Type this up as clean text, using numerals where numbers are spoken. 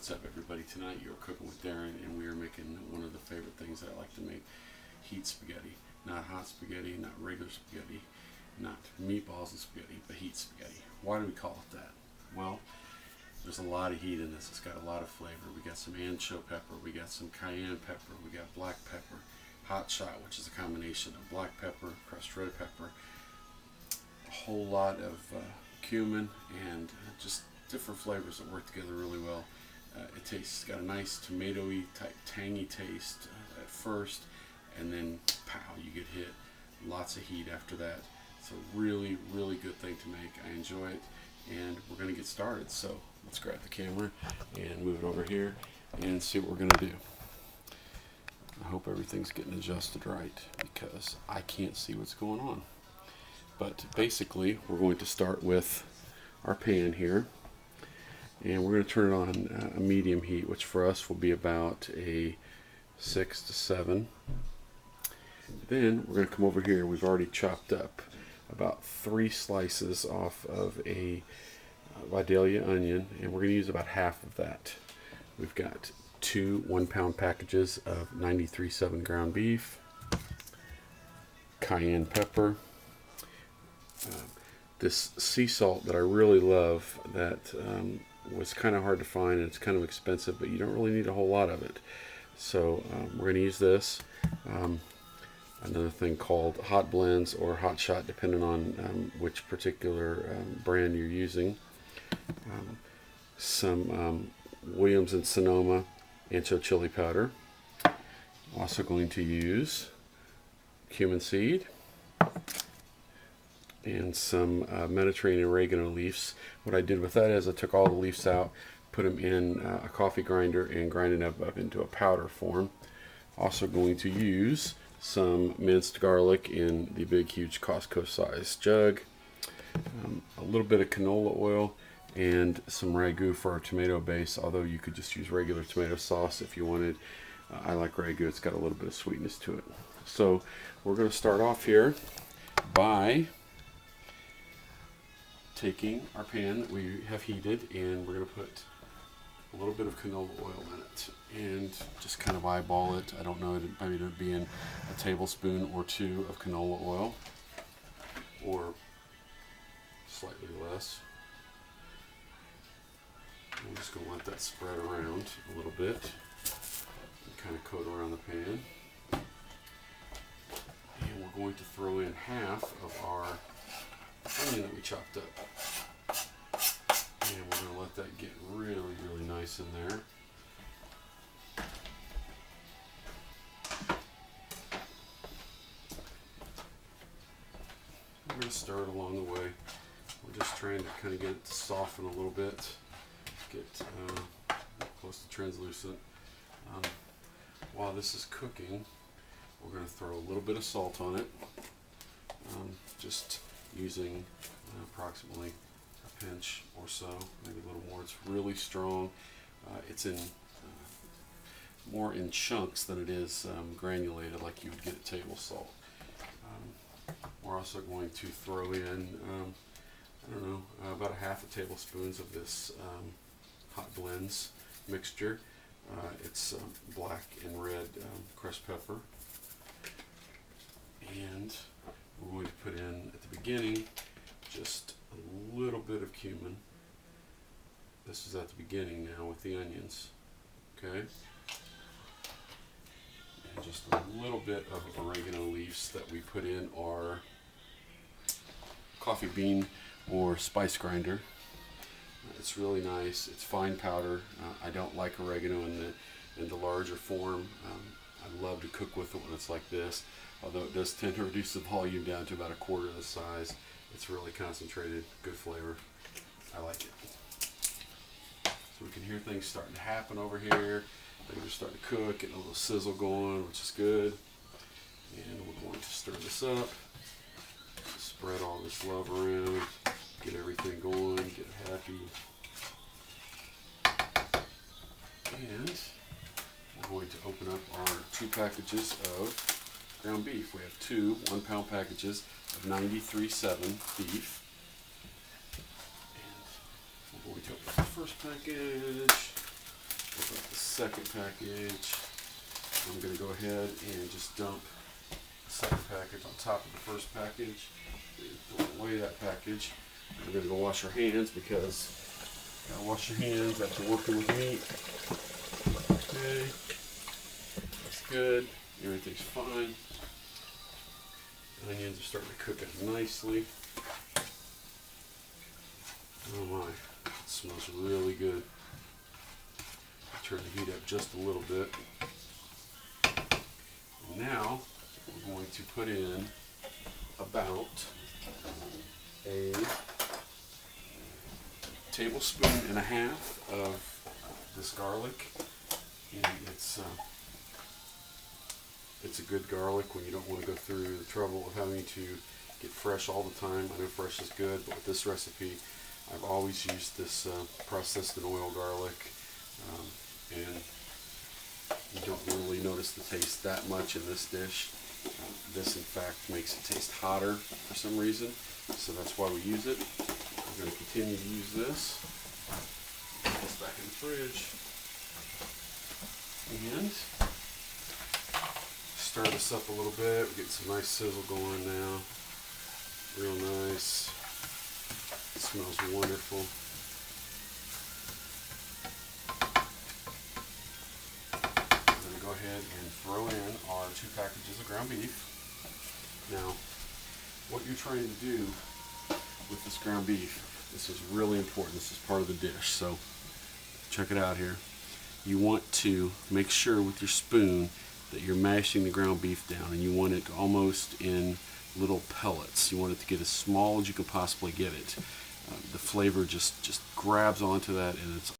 What's up, everybody? Tonight you're cooking with Darren, and we are making one of the favorite things that I like to make: heat spaghetti. Not hot spaghetti, not regular spaghetti, not meatballs and spaghetti, but heat spaghetti. Why do we call it that? Well, there's a lot of heat in this. It's got a lot of flavor. We got some ancho pepper, we got some cayenne pepper, we got black pepper, hot shot, which is a combination of black pepper, crushed red pepper, a whole lot of cumin, and just different flavors that work together really well. It's got a nice tomatoey type tangy taste at first, and then pow, you get hit. Lots of heat after that. It's a really, really good thing to make. I enjoy it, and we're going to get started. So let's grab the camera and move it over here and see what we're going to do. I hope everything's getting adjusted right, because I can't see what's going on. But basically, we're going to start with our pan here, and we're going to turn it on a medium heat, which for us will be about a 6 to 7. Then we're going to come over here. We've already chopped up about 3 slices off of a Vidalia onion, and we're going to use about half of that. We've got 2 1-pound packages of 93.7 ground beef, cayenne pepper, this sea salt that I really love that was kind of hard to find, and it's kind of expensive, but you don't really need a whole lot of it. So we're going to use this. Another thing called hot blends or hot shot, depending on which particular brand you're using. Some Williams and Sonoma ancho chili powder. Also going to use cumin seed and some Mediterranean oregano leaves. What I did with that is I took all the leaves out, put them in a coffee grinder, and grinded them up into a powder form. Also going to use some minced garlic in the big, huge Costco size jug, a little bit of canola oil, and some ragu for our tomato base, although you could just use regular tomato sauce if you wanted. I like ragu. It's got a little bit of sweetness to it. So we're going to start off here by taking our pan that we have heated, and we're going to put a little bit of canola oil in it and just kind of eyeball it. I don't know, maybe it would be in a tablespoon or 2 of canola oil, or slightly less. I'm just going to let that spread around a little bit and kind of coat around the pan. And we're going to throw in half of our onion that we chopped up. And we're going to let that get really, really nice in there. We're going to stir it along the way. We're just trying to kind of get it to soften a little bit, get close to translucent. While this is cooking, we're going to throw a little bit of salt on it, just using approximately a pinch or so, maybe a little more. It's really strong. It's in more in chunks than it is granulated like you would get table salt. We're also going to throw in, I don't know, about a half a tablespoons of this hot blends mixture. It's black and red crushed pepper. And we're going to put in, at the beginning, just a little bit of cumin. This is at the beginning now with the onions. Okay? And just a little bit of oregano leaves that we put in our coffee bean or spice grinder. It's really nice. It's fine powder. I don't like oregano in the larger form. I love to cook with it when it's like this, although it does tend to reduce the volume down to about a quarter of the size. It's really concentrated, good flavor. I like it. So we can hear things starting to happen over here. Things are starting to cook, getting a little sizzle going, which is good. And we're going to stir this up, spread all this love around, get everything going, get it happy. And we're going to open up our 2 packages of ground beef. We have 2 1-pound packages of 93.7 beef. And we're going to open up the first package. Open up the second package. I'm going to go ahead and just dump the second package on top of the first package. Throw away that package. We're going to go wash our hands because you gotta wash your hands after working with meat. Okay, that's good. Everything's fine. Onions are starting to cook up nicely. Oh my, it smells really good. Turn the heat up just a little bit. And now we're going to put in about a tablespoon and a half of this garlic. And it's a good garlic when you don't want to go through the trouble of having to get fresh all the time. I know fresh is good, but with this recipe, I've always used this processed in oil garlic, and you don't really notice the taste that much in this dish. This, in fact, makes it taste hotter for some reason, so that's why we use it. We're going to continue to use this. Put this back in the fridge. And stir this up a little bit. We're getting some nice sizzle going now. Real nice. It smells wonderful. I'm going to go ahead and throw in our 2 packages of ground beef. Now, what you're trying to do with this ground beef, this is really important. This is part of the dish, so check it out here. You want to make sure with your spoon that you're mashing the ground beef down, and you want it almost in little pellets. You want it to get as small as you can possibly get it. The flavor just grabs onto that, and it's